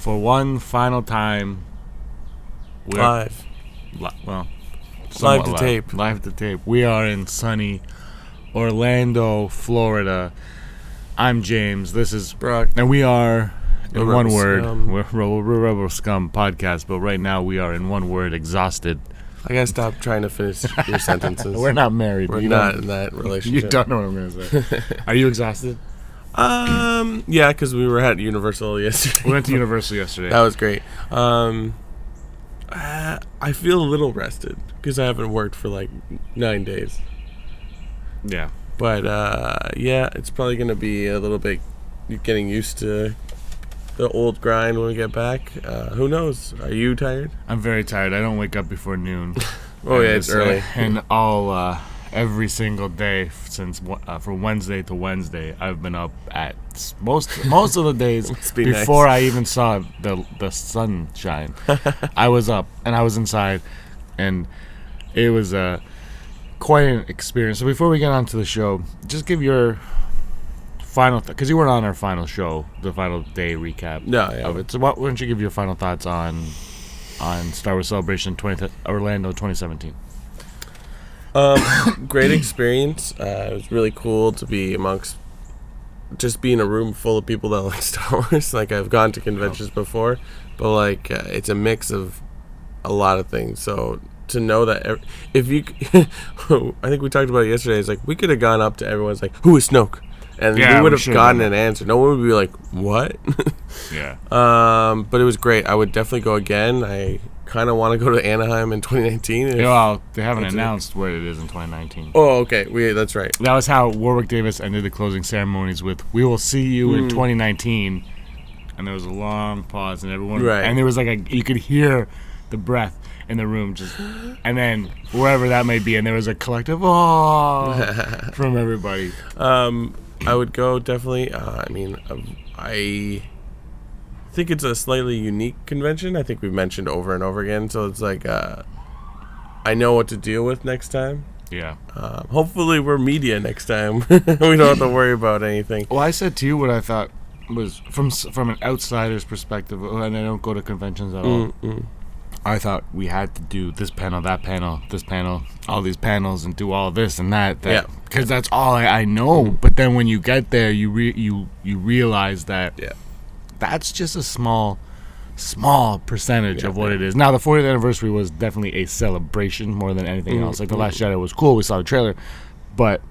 for one final time, we're live. Live to tape. Live to tape. We are in sunny Orlando, Florida. I'm James. This is Brock. And we are, in one Rebel word, Scum. we're Rebel Scum podcast, but right now we are, in one word, exhausted. I gotta stop trying to finish your sentences. We're not married. We're not in that relationship. You don't know what I'm going to say. Are you exhausted? Yeah, because we were at Universal yesterday. We went to Universal yesterday. That was great. I feel a little rested because I haven't worked for like 9 days. Yeah. But yeah, it's probably gonna be a little bit getting used to the old grind when we get back. Who knows? Are you tired? I'm very tired. I don't wake up before noon. Oh yeah, it's early. And all every single day since from Wednesday to Wednesday, I've been up at most of the days before I even saw the sunshine. I was up and I was inside, and it was quite an experience. So before we get on to the show, just give your final because you weren't on our final show, the final day recap of it. So why don't you give your final thoughts on Star Wars Celebration Orlando 2017? Great experience. It was really cool to be be in a room full of people that like Star Wars. Like, I've gone to conventions before, but like it's a mix of a lot of things. So to know that if you I think we talked about it yesterday, it's like we could have gone up to everyone's like, who is Snoke? And we would have gotten an answer. No one would be like, what? Yeah. But it was great. I would definitely go again. I kind of want to go to Anaheim in 2019. Well, they haven't announced where it is in 2019. Oh, okay. That's right. That was how Warwick Davis ended the closing ceremonies with, "We will see you in 2019." And there was a long pause, and everyone, and there was like you could hear the breath in the room, and then wherever that may be, and there was a collective "oh" from everybody. I would go definitely. I think it's a slightly unique convention. I think we've mentioned over and over again. So it's like I know what to deal with next time. Yeah. Hopefully we're media next time. We don't have to worry about anything. Well, I said to you what I thought was from an outsider's perspective, and I don't go to conventions at all. I thought we had to do this panel, that panel, this panel, all these panels, and do all this and that. Because that's all I know. But then when you get there, you realize that that's just a small percentage of what it is. Now, the 40th anniversary was definitely a celebration more than anything else. Like, The Last Jedi was cool. We saw the trailer. But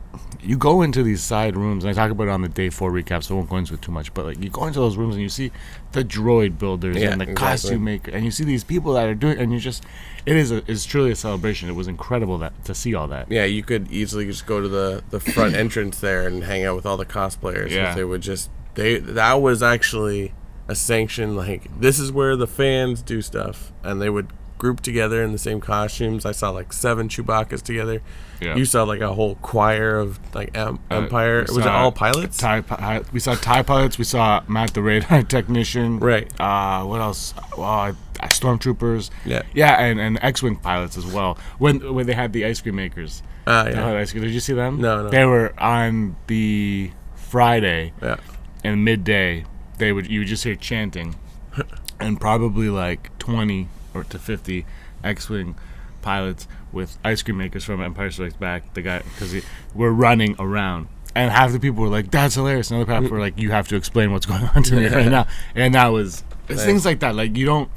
you go into these side rooms, and I talk about it on the Day 4 recap, so I won't go into it too much. But like, you go into those rooms, and you see the droid builders and the costume maker, and you see these people that are doing, and it's truly a celebration. It was incredible to see all that. Yeah, you could easily just go to the front entrance there and hang out with all the cosplayers. Yeah. They would that was actually a sanction. Like, this is where the fans do stuff, and they would group together in the same costumes. I saw like 7 Chewbaccas together. Yeah. You saw like a whole choir of like Empire. Was it all pilots? We saw TIE pilots. We saw Matt the radar technician. Right. What else? Stormtroopers. Yeah. Yeah, and X-wing pilots as well. When they had the ice cream makers. Did you see them? No. They were on the Friday. Yeah. And midday, you would just hear chanting, and probably like 20 or to 50 X-wing pilots with ice cream makers from Empire Strikes Back. Because we're running around, and half the people were like, "That's hilarious," and other people were like, "You have to explain what's going on to me right now." And that was things like that. Like, you don't.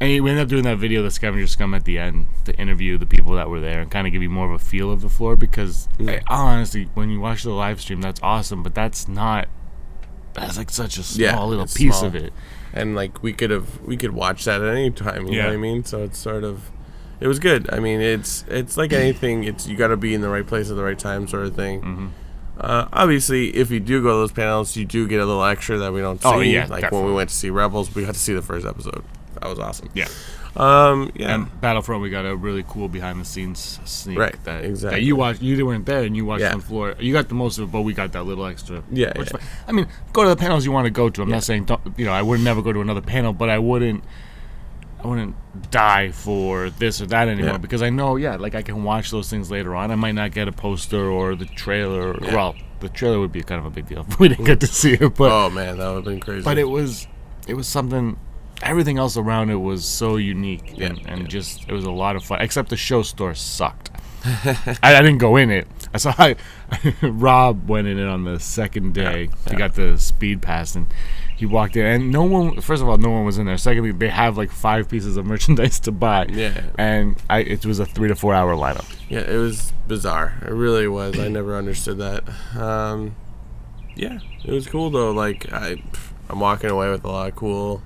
And we ended up doing that video, the Scavenger Scum, at the end to interview the people that were there and kind of give you more of a feel of the floor. Because honestly, when you watch the live stream, that's awesome, but that's like such a small little piece of it. And like we could watch that at any time, you know what I mean? So it's it was good. I mean, it's like anything, you got to be in the right place at the right time, sort of thing. Obviously, if you do go to those panels, you do get a little extra that we don't see. Oh, yeah, like definitely. When we went to see Rebels, we got to see the first episode. That was awesome. Yeah. And Battlefront, we got a really cool behind the scenes sneak. Right. Exactly. That you watched. You weren't there, and you watched on the floor. You got the most of it, but we got that little extra. Yeah. I mean, go to the panels you want to go to. I'm not saying I would never go to another panel, but I wouldn't die for this or that anymore because I know, like, I can watch those things later on. I might not get a poster or the trailer. Well, the trailer would be kind of a big deal if we didn't get to see it. But oh man, that would have been crazy. But it was it was something. Everything else around it was so unique, and just it was a lot of fun. Except the show store sucked. I didn't go in it. I saw Rob went in it on the second day. He got the speed pass, and he walked in, and no one. First of all, no one was in there. Secondly, they have like 5 pieces of merchandise to buy. Yeah, and it was a 3 to 4 hour lineup. Yeah, it was bizarre. It really was. I never understood that. Yeah, it was cool though. Like I'm walking away with a lot of cool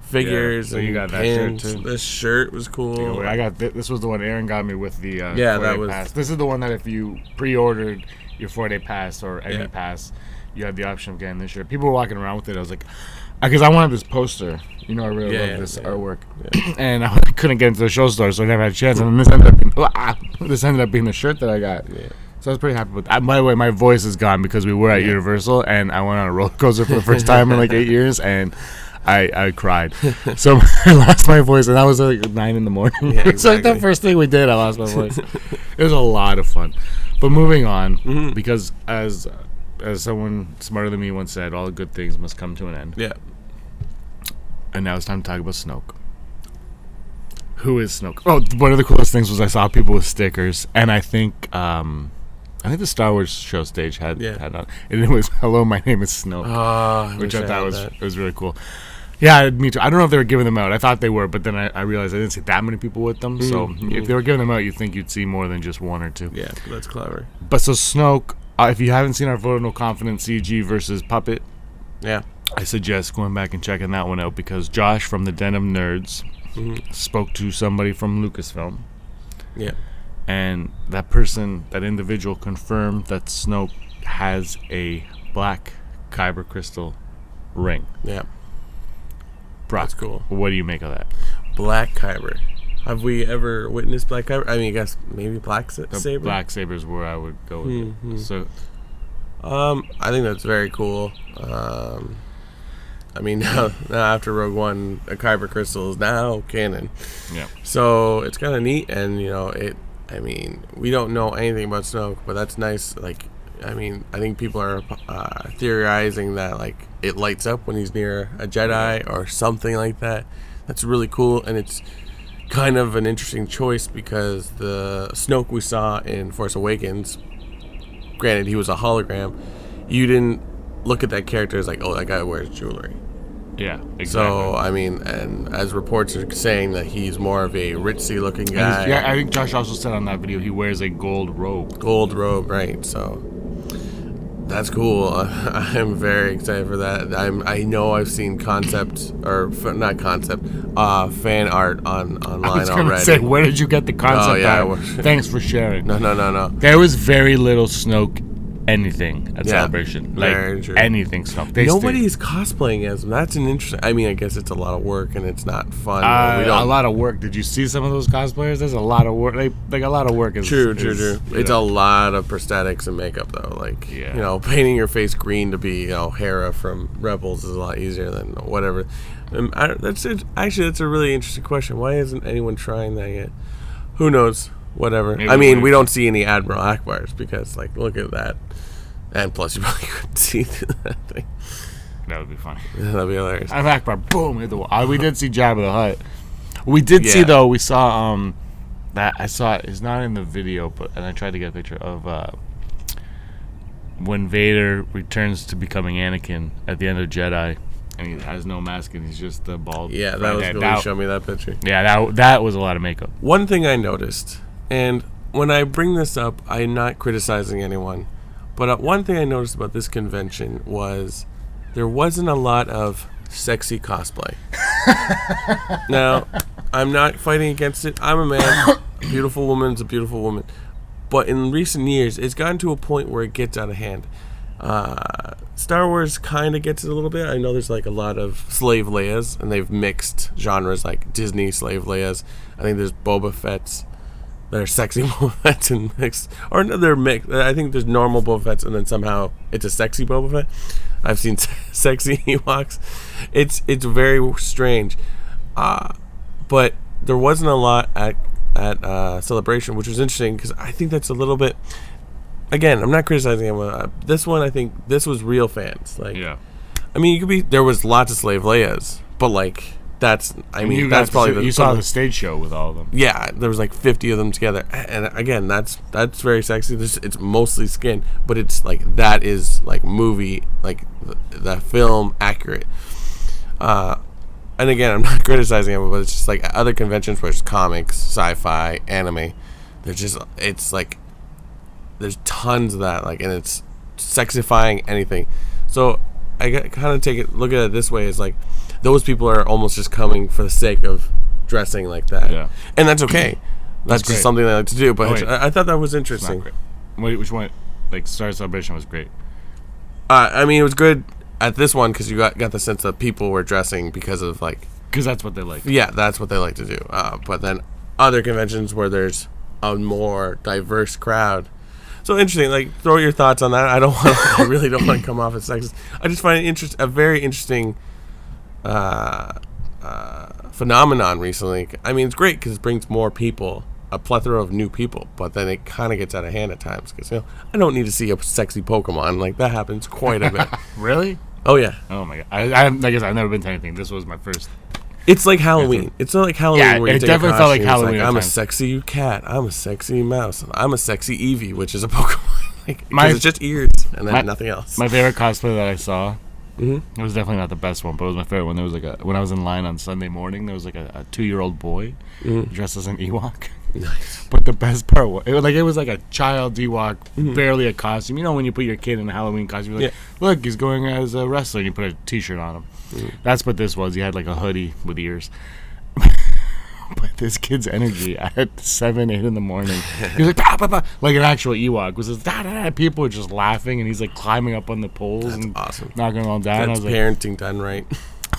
figures. So and you got pins. that shirt too. This shirt was cool. I got this was the one Aaron got me with the that was pass. This is the one that if you pre-ordered your 4-day pass or any pass, you had the option of getting this shirt. People were walking around with it. I was like, because I wanted this poster. You know, I really love this artwork, and I couldn't get into the show store, so I never had a chance. And then this ended up being the shirt that I got. Yeah. So I was pretty happy with that. By the way, my voice is gone because we were at Universal, and I went on a roller coaster for the first time in like 8 years, and I cried. So I lost my voice, and that was like 9 in the morning. Yeah, it's like the first thing we did. I lost my voice. It was a lot of fun. But moving on, because as someone smarter than me once said, all good things must come to an end. Yeah. And now it's time to talk about Snoke. Who is Snoke? Oh, one of the coolest things was I saw people with stickers, and I think the Star Wars show stage had on, and it was "Hello, my name is Snoke," which I thought was really cool. Yeah, me too. I don't know if they were giving them out. I thought they were, but then I realized I didn't see that many people with them. So if they were giving them out, you'd think you'd see more than just 1 or 2. Yeah, that's clever. But so Snoke, if you haven't seen our Vote of No Confidence CG versus Puppet, I suggest going back and checking that one out because Josh from the Den of Nerds spoke to somebody from Lucasfilm. Yeah. And that individual confirmed that Snoke has a black Kyber crystal ring. Yeah. Brock, that's cool. What do you make of that? Black Kyber. Have we ever witnessed black Kyber? I mean, I guess maybe black saber. Black saber is where I would go with it. So, I think that's very cool. I mean, now after Rogue One, a Kyber crystal is now canon. Yeah. So it's kind of neat, and I mean, we don't know anything about Snoke, but that's nice. Like, I mean, I think people are theorizing that like it lights up when he's near a Jedi or something like that. That's really cool, and it's kind of an interesting choice because the Snoke we saw in Force Awakens, granted he was a hologram, you didn't look at that character as like, oh, that guy wears jewelry. Yeah, exactly. So, I mean, and as reports are saying that he's more of a ritzy looking guy. Yeah, I think Josh also said on that video he wears a gold robe. Gold robe, right. So, that's cool. I'm very excited for that. I know I've seen fan art online already. I was going to say, where did you get the concept art? Thanks for sharing. No. There was very little Snoke anything at Celebration, like anything Snoke. Nobody's cosplaying as him. That's an interesting. I mean, I guess it's a lot of work and it's not fun. A lot of work. Did you see some of those cosplayers? There's a lot of work. Like a lot of work is true. It's a lot of prosthetics and makeup though. Like painting your face green to be Hera from Rebels is a lot easier than whatever. That's it. Actually, that's a really interesting question. Why isn't anyone trying that yet? Who knows? Whatever. Maybe I mean, we don't see any Admiral Akbars because, like, look at that. And plus, you probably couldn't see that thing. That would be funny. That'd be hilarious. I'm Akbar. Boom. Hit the wall. We did see Jabba the Hutt. We did see, though, we saw, that I saw it. It's not in the video, and I tried to get a picture of, when Vader returns to becoming Anakin at the end of Jedi. And he has no mask, and he's just the bald. Yeah, that was cool. You showed me that picture. Yeah, that was a lot of makeup. One thing I noticed, and when I bring this up, I'm not criticizing anyone, but one thing I noticed about this convention was there wasn't a lot of sexy cosplay. Now, I'm not fighting against it. I'm a man. A beautiful woman's a beautiful woman. But in recent years, it's gotten to a point where it gets out of hand. Star Wars kind of gets it a little bit. I know there's like a lot of slave Leias, and they've mixed genres like Disney slave Leias. I think there's Boba Fett's that are sexy Boba Fett's and mixed, or no, they're mixed. I think there's normal Boba Fett's, and then somehow it's a sexy Boba Fett. I've seen sexy Ewoks. It's very strange, but there wasn't a lot at Celebration, which was interesting because I think that's a little bit. Again, I'm not criticizing him. This one, I think this was real fans. Like, I mean, you could be. There was lots of slave Leias, but like that's. I mean, that's probably you saw the stage show with all of them. Yeah, there was like 50 of them together, and again, that's very sexy. It's mostly skin, but it's like that is like movie, like the film accurate. And again, I'm not criticizing it, but it's just like other conventions where it's comics, sci-fi, anime. It's like there's tons of that, like, and it's sexifying anything. So I kind of look at it this way: is like those people are almost just coming for the sake of dressing like that, and that's okay. That's just something they like to do. But I thought that was interesting. Wait, which one? Like Star Celebration was great. I mean, it was good at this one because you got the sense that people were dressing because that's what they like. Yeah, that's what they like to do. But then other conventions where there's a more diverse crowd. So interesting. Like, throw your thoughts on that. I really don't want to come off as sexist. I just find it a very interesting phenomenon recently. I mean, it's great because it brings more people, a plethora of new people. But then it kind of gets out of hand at times because I don't need to see a sexy Pokemon. Like, that happens quite a bit. Really? Oh yeah. Oh my god. I guess I've never been to anything. This was my first. It's like Halloween. It's not like Halloween. Yeah, where you it definitely felt like Halloween. Like, I'm a sexy cat. I'm a sexy mouse. I'm a sexy Eevee, which is a Pokemon. Like, it's just ears and then nothing else. My favorite cosplay that I saw. It was definitely not the best one, but it was my favorite one. There was like when I was in line on Sunday morning, there was like a 2-year-old boy dressed as an Ewok. Nice. But the best part was it was like a child Ewok, barely a costume. You know when you put your kid in a Halloween costume, you're like, look, he's going as a wrestler, and you put a T-shirt on him. That's what this was. He had like a hoodie with ears. But this kid's energy at 7, 8 in the morning, he was like, bah, bah, bah, like an actual Ewok. Was just, da, da, da. People were just laughing, and he's like climbing up on the poles and knocking them all down. That's parenting done right.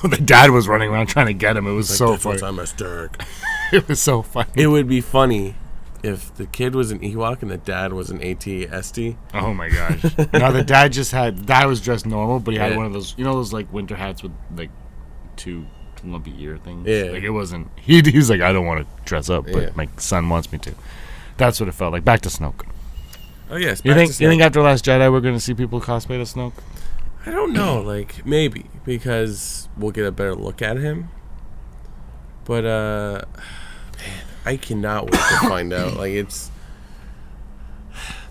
The dad was running around trying to get him. It was so funny. I'm a Sturk. It was so funny. It would be funny if the kid was an Ewok and the dad was an AT-ST. Oh my gosh. No, the dad was dressed normal, but he had one of those, those like winter hats with like 2 lumpy ear things. Yeah. Like it wasn't. He's like, I don't want to dress up, but my son wants me to. That's what it felt like. Back to Snoke. Oh yes. You think after Last Jedi we're gonna see people cosplay to Snoke? I don't know. Like maybe because we'll get a better look at him. But man, I cannot wait to find out. Like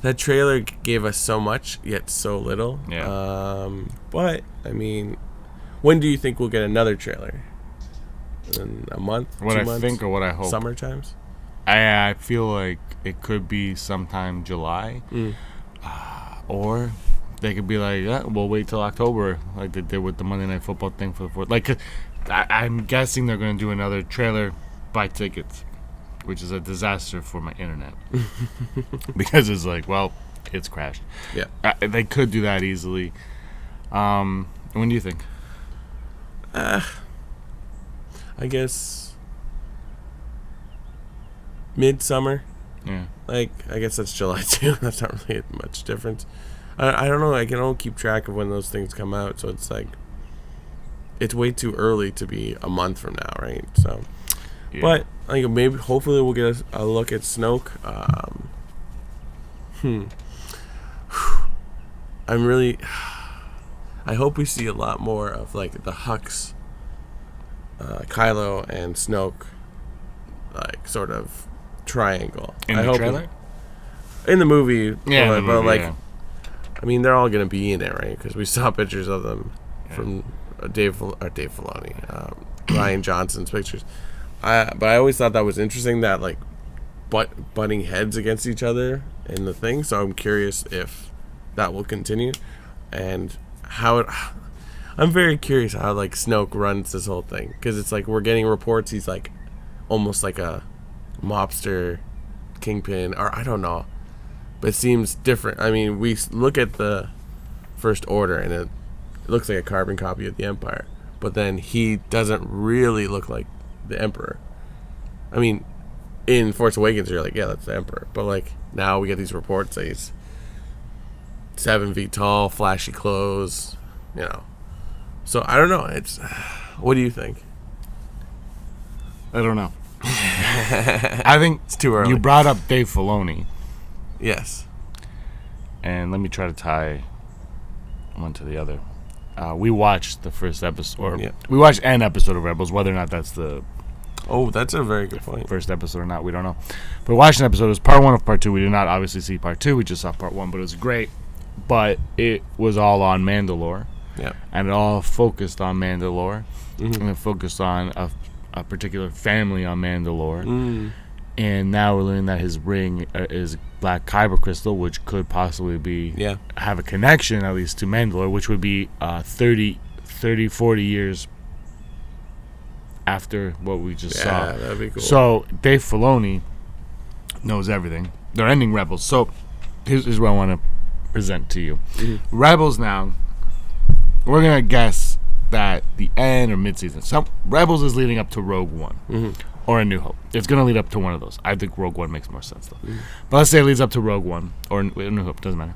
that trailer gave us so much yet so little. Yeah. But I mean, when do you think we'll get another trailer? In a month? What 2 I months? think or what I hope. Summer times? I feel like it could be sometime July, or they could be like, we'll wait till October, like they did with the Monday Night Football thing for the 4th. Like, I'm guessing they're going to do another trailer, buy tickets, which is a disaster for my internet because it's like, well, it's crashed. Yeah, they could do that easily. When do you think? I guess midsummer. Yeah. Like, I guess that's July too. That's not really much difference. I don't know. I can only keep track of when those things come out, so it's like it's way too early to be a month from now, right? So, but like maybe hopefully we'll get a look at Snoke. I'm really. I hope we see a lot more of like the Hux, Kylo, and Snoke, like sort of triangle. In the trailer? In the movie, yeah. But like, I mean, they're all gonna be in it, right? Because we saw pictures of them from Dave Filoni, Ryan Johnson's pictures. But I always thought that was interesting that like, butting heads against each other in the thing. So I'm curious if that will continue, and how I'm very curious how like Snoke runs this whole thing, because it's like we're getting reports he's like almost like a mobster kingpin, or I don't know, but it seems different. I mean, we look at the First Order and it looks like a carbon copy of the Empire, but then he doesn't really look like the Emperor. I mean, in Force Awakens you're like, yeah, that's the Emperor, but like now we get these reports that he's 7 feet tall, flashy clothes, So I don't know. It's what do you think? I don't know. I think it's too early. You brought up Dave Filoni. Yes. And let me try to tie one to the other. we watched the first episode, or we watched an episode of Rebels. Whether or not that's the that's a very good point. First episode or not, we don't know. But watched an episode. It was part 1 of part 2. We did not obviously see part 2. We just saw part 1, but it was great. But it was all on Mandalore. Yeah. And it all focused on Mandalore. Mm-hmm. And it focused on a particular family on Mandalore. Mm. And now we're learning that his ring is black Kyber crystal, which could possibly be have a connection at least to Mandalore, which would be 30, 40 years after what we just saw. Yeah, that'd be cool. So Dave Filoni knows everything. They're ending Rebels. So here's what I want to present to you. Mm-hmm. Rebels now, we're going to guess that the end or mid-season. So Rebels is leading up to Rogue One. Mm-hmm. Or A New Hope. It's going to lead up to one of those. I think Rogue One makes more sense, though. Mm. But let's say it leads up to Rogue One or A New Hope. Doesn't matter.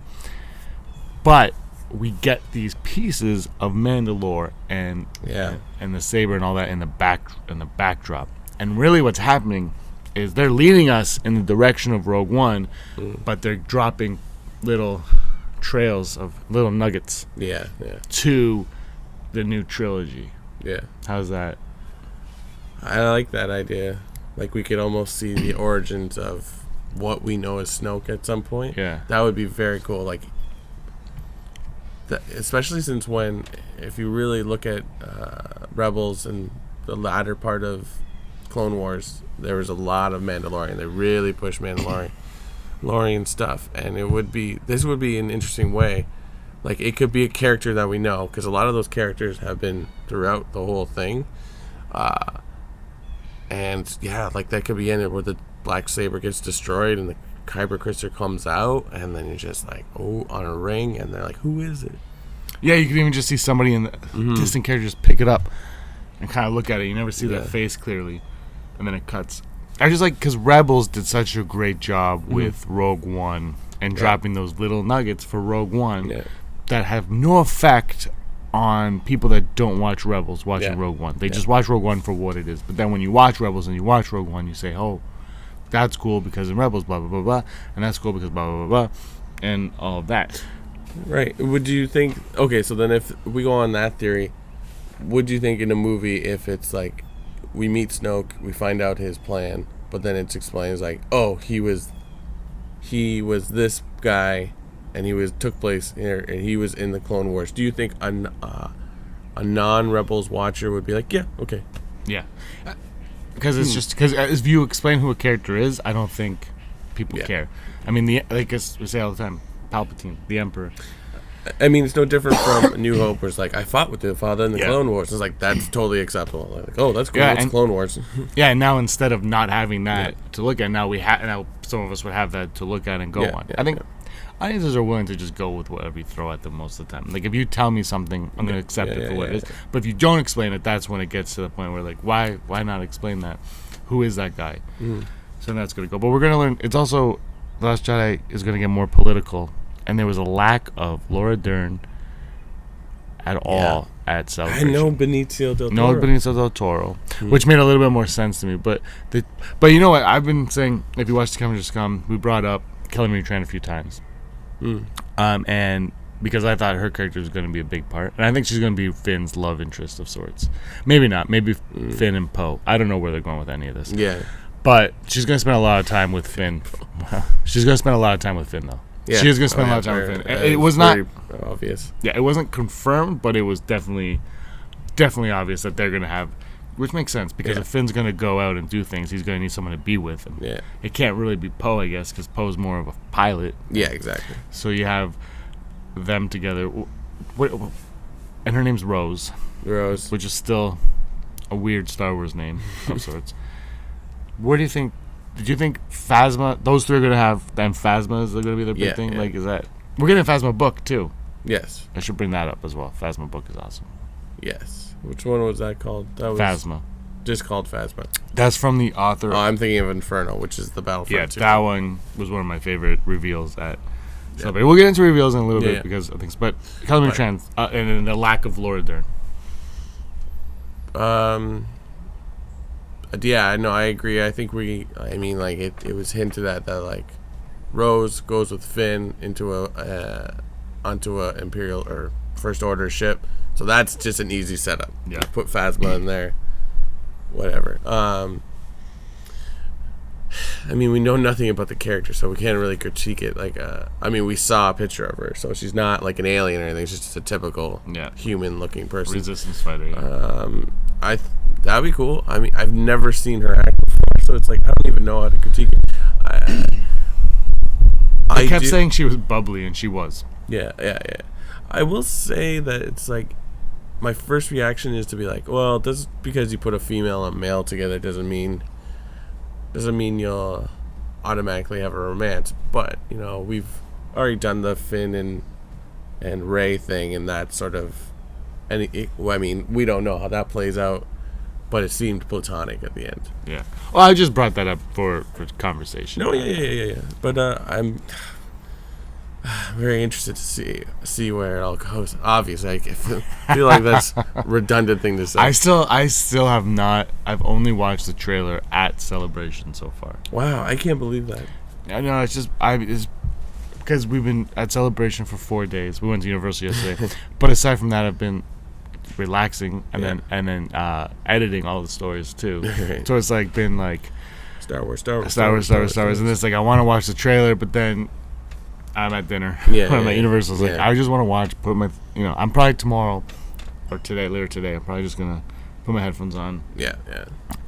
But we get these pieces of Mandalore and the saber and all that in the backdrop. And really what's happening is they're leading us in the direction of Rogue One, but they're dropping little trails of little nuggets to the new trilogy. Yeah. How's that? I like that idea. Like, we could almost see the origins of what we know as Snoke at some point. Yeah. That would be very cool. Like, especially since if you really look at Rebels and the latter part of Clone Wars, there was a lot of Mandalorian. They really pushed Mandalorian stuff. And this would be an interesting way. Like, it could be a character that we know, because a lot of those characters have been throughout the whole thing. And like that could be in it where the black saber gets destroyed and the Kyber crystal comes out, and then you're just like, on a ring, and they're like, who is it? Yeah, you can even just see somebody in the distant character just pick it up and kind of look at it. You never see their face clearly, and then it cuts. I just like, because Rebels did such a great job with Rogue One and dropping those little nuggets for Rogue One that have no effect on people that don't watch Rebels watching Rogue One. They just watch Rogue One for what it is. But then when you watch Rebels and you watch Rogue One, you say, oh, that's cool because in Rebels, blah, blah, blah, blah. And that's cool because blah, blah, blah, blah. And all of that. Right. Would you think... Okay, so then if we go on that theory, would you think in a movie if it's like we meet Snoke, we find out his plan, but then it's explains like, oh, he was this guy... and took place here, and he was in the Clone Wars. Do you think a non-Rebels watcher would be like, yeah, okay, yeah, because it's just because if you explain who a character is, I don't think people care. I mean, like we say all the time, Palpatine, the Emperor. I mean, it's no different from A New Hope, where it's like, I fought with the father in the Clone Wars. It's like, that's totally acceptable. Like, oh, that's cool. It's Clone Wars. Yeah, and now instead of not having that to look at, now some of us would have that to look at and go on. I think audiences are willing to just go with whatever you throw at them most of the time. Like, if you tell me something, I'm going to accept it for what it is. But if you don't explain it, that's when it gets to the point where, like, why not explain that? Who is that guy? So that's going to go. But we're going to learn. It's also, The Last Jedi is going to get more political. And there was a lack of Laura Dern at all at Celebration. And no Benicio del Toro. Which made a little bit more sense to me. But you know what? I've been saying, if you watch The Scum, Scum, we brought up Kelly Marie Tran a few times. And because I thought her character was going to be a big part, and I think she's going to be Finn's love interest of sorts. Maybe not. Maybe Finn and Poe. I don't know where they're going with any of this. Yeah, but she's going to spend a lot of time with Finn. She's going to spend a lot of time with Finn, though. Yeah. She is going to spend a lot of time with Finn. It was not obvious. Yeah, it wasn't confirmed, but it was definitely obvious that they're going to have. Which makes sense, because if Finn's going to go out and do things, he's going to need someone to be with him. Yeah. It can't really be Poe, I guess, because Poe's more of a pilot. Yeah, exactly. So you have them together. And her name's Rose. Rose. Which is still a weird Star Wars name of sorts. What do you think? Did you think Phasma, those three are going to have them Phasmas are going to be their big thing? Yeah. Like, is that... We're getting a Phasma book, too. Yes. I should bring that up as well. Phasma book is awesome. Yes. Which one was that called? That was Phasma. Just called Phasma. That's from the author. Oh, I'm thinking of Inferno, which is the Battlefront 2. That one was one of my favorite reveals at Celebrate. We'll get into reveals in a little bit because of things. But Kelly Marie Tran, and then the lack of Laura Dern. Yeah, no, I agree. I think it was hinted at that, like, Rose goes with Finn onto a Imperial or First Order ship So that's just an easy setup. Yeah. Put Phasma in there. Whatever. I mean, we know nothing about the character, so we can't really critique it. Like, I mean, we saw a picture of her, so she's not like an alien or anything. She's just a typical human-looking person. Resistance fighter. Yeah. That'd be cool. I mean, I've never seen her act before, so it's like I don't even know how to critique it. I kept saying she was bubbly, and she was. Yeah. I will say that it's like my first reaction is to be like, well, just because you put a female and male together doesn't mean you'll automatically have a romance. But we've already done the Finn and Rey thing, and that sort of. I mean, we don't know how that plays out, but it seemed platonic at the end. Yeah. Well, I just brought that up for conversation. No, yeah. But I'm very interested to see where it all goes. Obviously, I feel like that's a redundant thing to say. I still have not. I've only watched the trailer at Celebration so far. Wow, I can't believe that. I know it's because we've been at Celebration for 4 days. We went to Universal yesterday, but aside from that, I've been relaxing and then editing all the stories too. So it's like been like Star Wars, and it's like I want to watch the trailer, but then I'm at dinner. I'm at Universal. It's like I just want to watch. Put my I'm probably tomorrow or later today. I'm probably just gonna put my headphones on.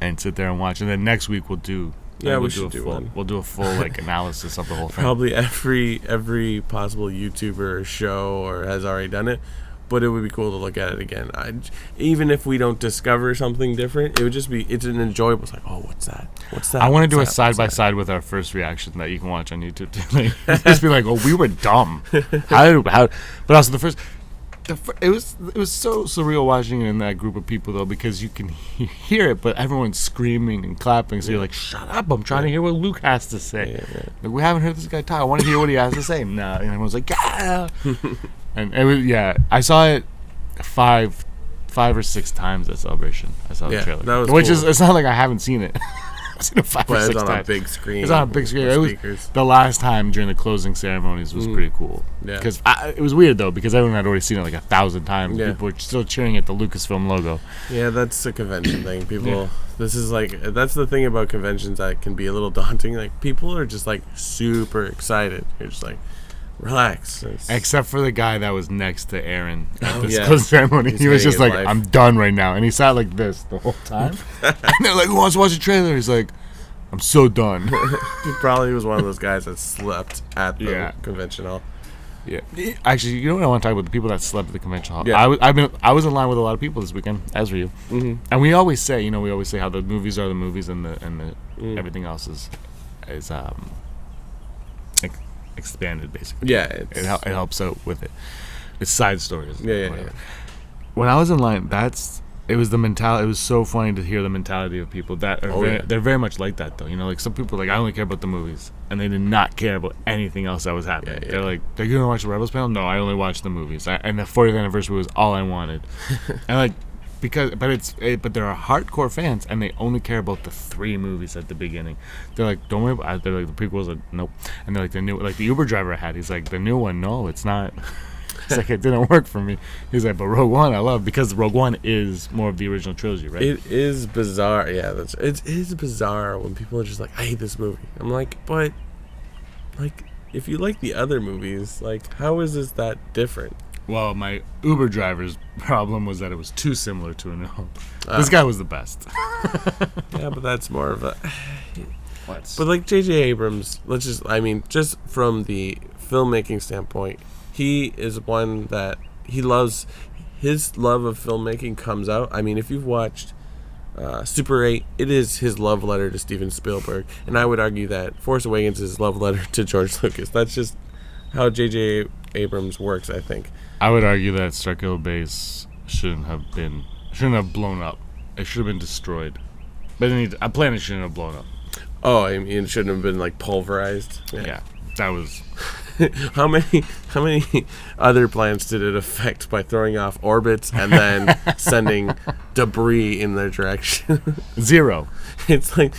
And sit there and watch. And then next week we'll do. We should do one. We'll do a full analysis of the whole thing. Probably every possible YouTuber or show or has already done it. But it would be cool to look at it again. Even if we don't discover something different, it would just be, it's an enjoyable, it's like, oh, what's that? I want to do a side-by-side with our first reaction that you can watch on YouTube. Just be like, oh, we were dumb. How? But also it was so surreal watching it in that group of people, though, because you can hear it, but everyone's screaming and clapping. So you're like, shut up, I'm trying to hear what Luke has to say. Like, we haven't heard this guy talk. I want to hear what he has to say. No, and everyone's like, yeah. And it was, I saw it five or six times at Celebration. I saw the trailer, that was which cool. is, it's not like I haven't seen it. I've seen it 5 or 6 times. It's on a big screen. It's on a big screen. It was, the last time during the closing ceremonies was pretty cool. Because it was weird though, because everyone had already seen it like 1,000 times. People were still cheering at the Lucasfilm logo. Yeah, that's a convention thing. People, this is like, that's the thing about conventions that can be a little daunting. Like, people are just like super excited. You're just like, relax. Except for the guy that was next to Aaron at this closing ceremony. He was just like, life. I'm done right now. And he sat like this the whole time. And they're like, who wants to watch the trailer? He's like, I'm so done. He probably was one of those guys that slept at the convention hall. Yeah. Actually, you know what I want to talk about? The people that slept at the convention hall. Yeah. I was in line with a lot of people this weekend, as were you. And we always say, how the movies are the movies and the everything else is expanded, basically. Yeah, it helps out with it. It's side stories. Yeah. When I was in line, it was the mentality. It was so funny to hear the mentality of people that are they're very much like that, though. Like some people are like, I only care about the movies, and they did not care about anything else that was happening. They're like, are you gonna watch the Rebels panel? No, I only watched the movies. And the 40th anniversary was all I wanted. And like, but there are hardcore fans, and they only care about the 3 movies at the beginning. They're like, don't worry about it. They're like, the prequels are nope. And they're like, the new, like the Uber driver I had. He's like, the new one, no, it's not. It's like, it didn't work for me. He's like, but Rogue One I love, because Rogue One is more of the original trilogy, right? It is bizarre. Yeah, it is bizarre when people are just like, I hate this movie. I'm like, but like, if you like the other movies, like, how is this that different? Well, my Uber driver's problem was that it was too similar to A New Hope. This guy was the best. Yeah, but that's more of a... But like J.J. Abrams, just from the filmmaking standpoint, he is one that he loves. His love of filmmaking comes out. I mean, if you've watched Super 8, it is his love letter to Steven Spielberg. And I would argue that Force Awakens is his love letter to George Lucas. That's just how J.J. Abrams works, I think. I would argue that Starkiller Base shouldn't have blown up. It should have been destroyed. But a planet shouldn't have blown up. Oh, I mean, it shouldn't have been like pulverized. Yeah, that was How many other planets did it affect by throwing off orbits and then sending debris in their direction? 0. It's like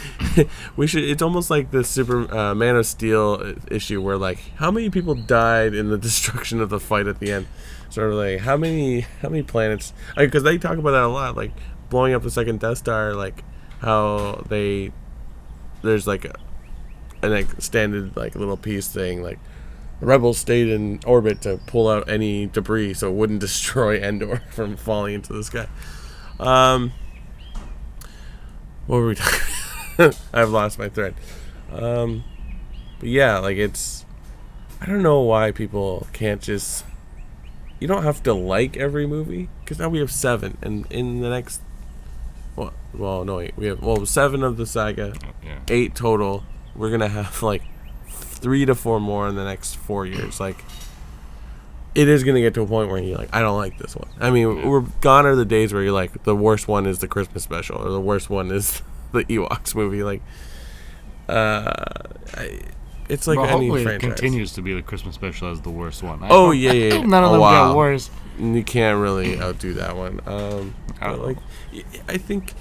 it's almost like the Super Man of Steel issue where like how many people died in the destruction of the fight at the end. Sort of like how many planets, because they talk about that a lot, like blowing up the second Death Star, like how there's like an extended like little piece thing like the rebels stayed in orbit to pull out any debris so it wouldn't destroy Endor from falling into the sky. What were we talking? I've lost my thread. But yeah, like I don't know why people can't just. You don't have to like every movie because now we have 7, and in the next. Well, no, wait. We have 7 of the saga, 8 total. We're gonna have like 3 to 4 more in the next 4 years. Like, it is gonna get to a point where you're like, I don't like this one. I mean, we're gone are the days where you're like, the worst one is the Christmas special, or the worst one is the Ewoks movie. Like, it's like any hopefully franchise. It continues to be the Christmas special as the worst one. Yeah. None of them get worse. You can't really outdo that one. Like, I think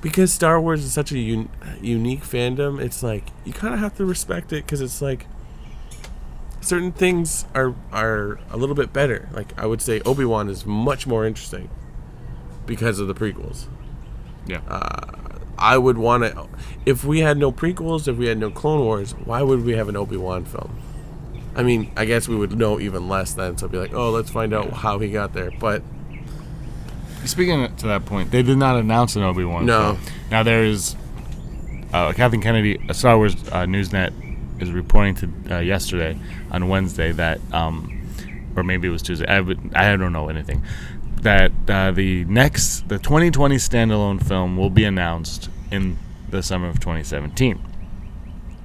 because Star Wars is such a unique fandom, it's like you kind of have to respect it because it's like certain things are a little bit better. Like I would say Obi-Wan is much more interesting because of the prequels. Yeah. I would want to. If we had no prequels, if we had no Clone Wars, why would we have an Obi-Wan film? I mean, I guess we would know even less then. So it'd be like, oh, let's find out how he got there. But speaking to that point, they did not announce an Obi-Wan no. film. Now there is Kathleen Kennedy, Star Wars Newsnet is reporting to yesterday on Wednesday that, or maybe it was Tuesday. I don't know anything. That the 2020 standalone film will be announced in the summer of 2017.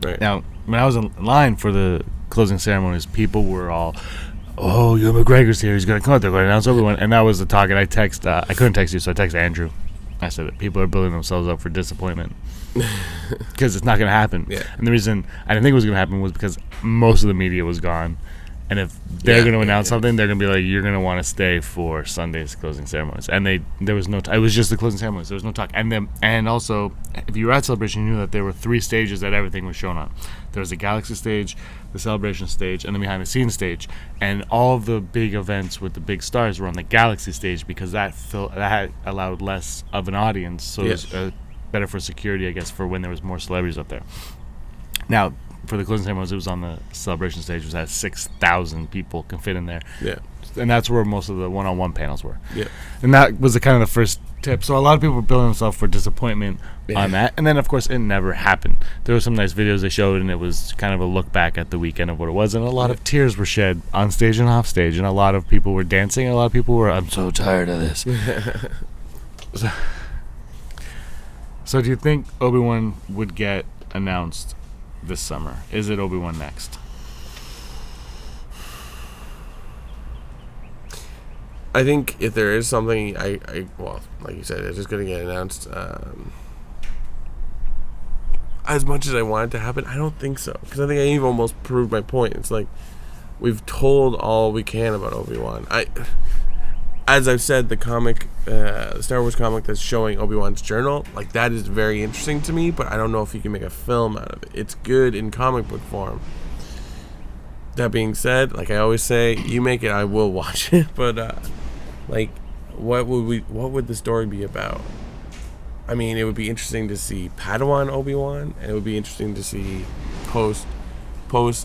Right. Now, when I was in line for the closing ceremonies, people were all, "Oh, Ewan McGregor's here. He's going to come out. They're going to announce Obi-Wan." And that was the talk. And I couldn't text you, so I texted Andrew. I said that people are building themselves up for disappointment because it's not going to happen. Yeah. And the reason I didn't think it was going to happen was because most of the media was gone. And if they're going to announce something, they're going to be like, "You're going to want to stay for Sunday's closing ceremonies." And there was no. It was just the closing ceremonies. There was no talk. And also, if you were at Celebration, you knew that there were 3 stages that everything was shown on. There was the Galaxy stage, the Celebration stage, and the behind the scenes stage. And all of the big events with the big stars were on the Galaxy stage because that had allowed less of an audience. So it was better for security, I guess, for when there was more celebrities up there. Now, for the closing ceremonies, it was on the Celebration stage, which had 6,000 people can fit in there. Yeah. And that's where most of the one-on-one panels were. Yeah. And that was kind of the first tip. So a lot of people were building themselves for disappointment on that. And then, of course, it never happened. There were some nice videos they showed, and it was kind of a look back at the weekend of what it was. And a lot of tears were shed on stage and off stage. And a lot of people were dancing. And a lot of people were, "I'm so tired of this." So do you think Obi-Wan would get announced this summer? Is it Obi-Wan next? I think if there is something, well, like you said, it's just going to get announced. As much as I want it to happen, I don't think so. Because I think I've almost proved my point. It's like, we've told all we can about Obi-Wan. As I've said, the comic, the Star Wars comic that's showing Obi-Wan's journal, like, that is very interesting to me, but I don't know if you can make a film out of it. It's good in comic book form. That being said, like I always say, you make it, I will watch it. But like, what would the story be about? I mean, it would be interesting to see Padawan Obi-Wan, and it would be interesting to see post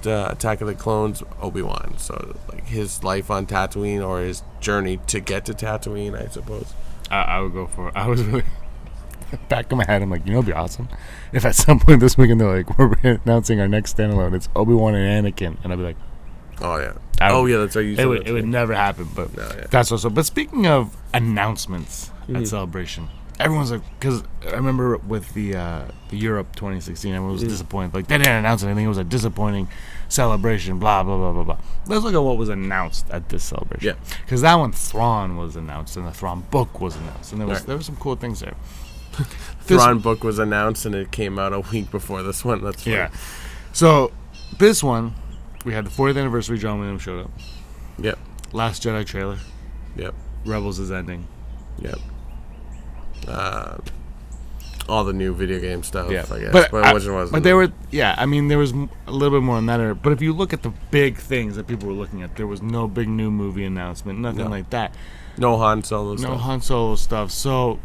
Attack of the Clones Obi-Wan. So like his life on Tatooine or his journey to get to Tatooine, I suppose. I would go for it. I was really back in my head. I'm like, it'd be awesome if at some point this weekend they're like, we're announcing our next standalone. It's Obi-Wan and Anakin, and I'd be like, oh yeah, that's right. You said it would never happen, but that's also. But speaking of announcements at Celebration, everyone's like, because I remember with the Europe 2016, everyone was disappointed. Like, they didn't announce anything. It was a disappointing celebration, blah, blah, blah, blah, blah. Let's look at what was announced at this celebration. Yeah. Because that one, Thrawn was announced, and the Thrawn book was announced. And there were some cool things there. Thrawn book was announced, and it came out a week before this one. That's funny. Yeah. So, this one, We had the 40th anniversary. John Williams showed up. Yep. Last Jedi trailer. Yep. Rebels is ending. Yep. All the new video game stuff, Yeah. I guess. But which one was But there were, yeah, I mean, there was a little bit more on that. But if you look at the big things that people were looking at, there was no big new movie announcement, nothing like that. No Han Solo stuff. No Han Solo stuff. So,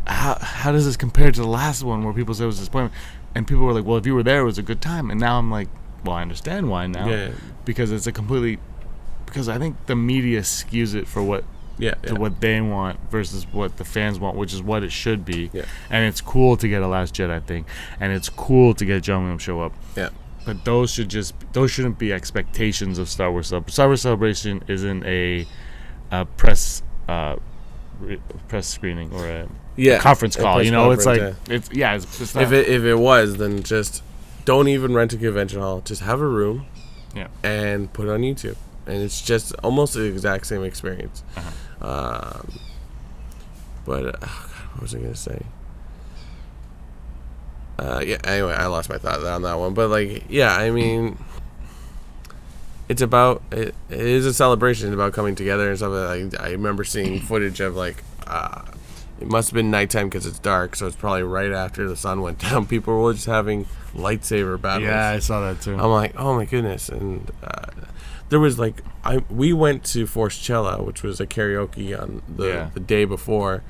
how does this compare to the last one where people said it was disappointment? And people were like, well, if you were there, it was a good time. And now I'm like, well, I understand why now. Yeah. Because it's because I think the media skews it for what what they want versus what the fans want, which is what it should be. Yeah. And it's cool to get a Last Jedi thing, and it's cool to get John Williams show up. Yeah. But those shouldn't be expectations of Star Wars. Star Wars Celebration isn't a press screening or a conference call. You know, it's like it's not. If it was, then just don't even rent a convention hall. Just have a room. Yeah. And put it on YouTube, and it's just almost the exact same experience. Uh-huh. But what was I gonna say? Anyway, I lost my thought on that one. But I mean, it is a celebration about coming together and stuff. I remember seeing footage of it must have been nighttime because it's dark, so it's probably right after the sun went down. People were just having lightsaber battles. Yeah, I saw that too. I'm like, oh my goodness. And there was we went to Forcella, which was a karaoke on the day before.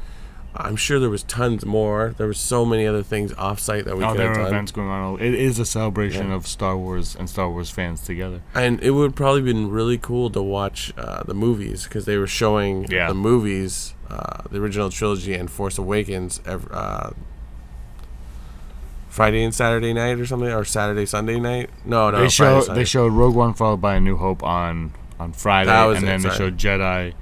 I'm sure there was tons more. There was so many other things off-site that we could have done. There were events going on. It is a celebration of Star Wars and Star Wars fans together. And it would probably been really cool to watch the movies, because they were showing the movies, the original trilogy and Force Awakens, Friday and Saturday night or something, or Saturday, Sunday night. No, they showed Rogue One followed by A New Hope on Friday, and then they showed Jedi.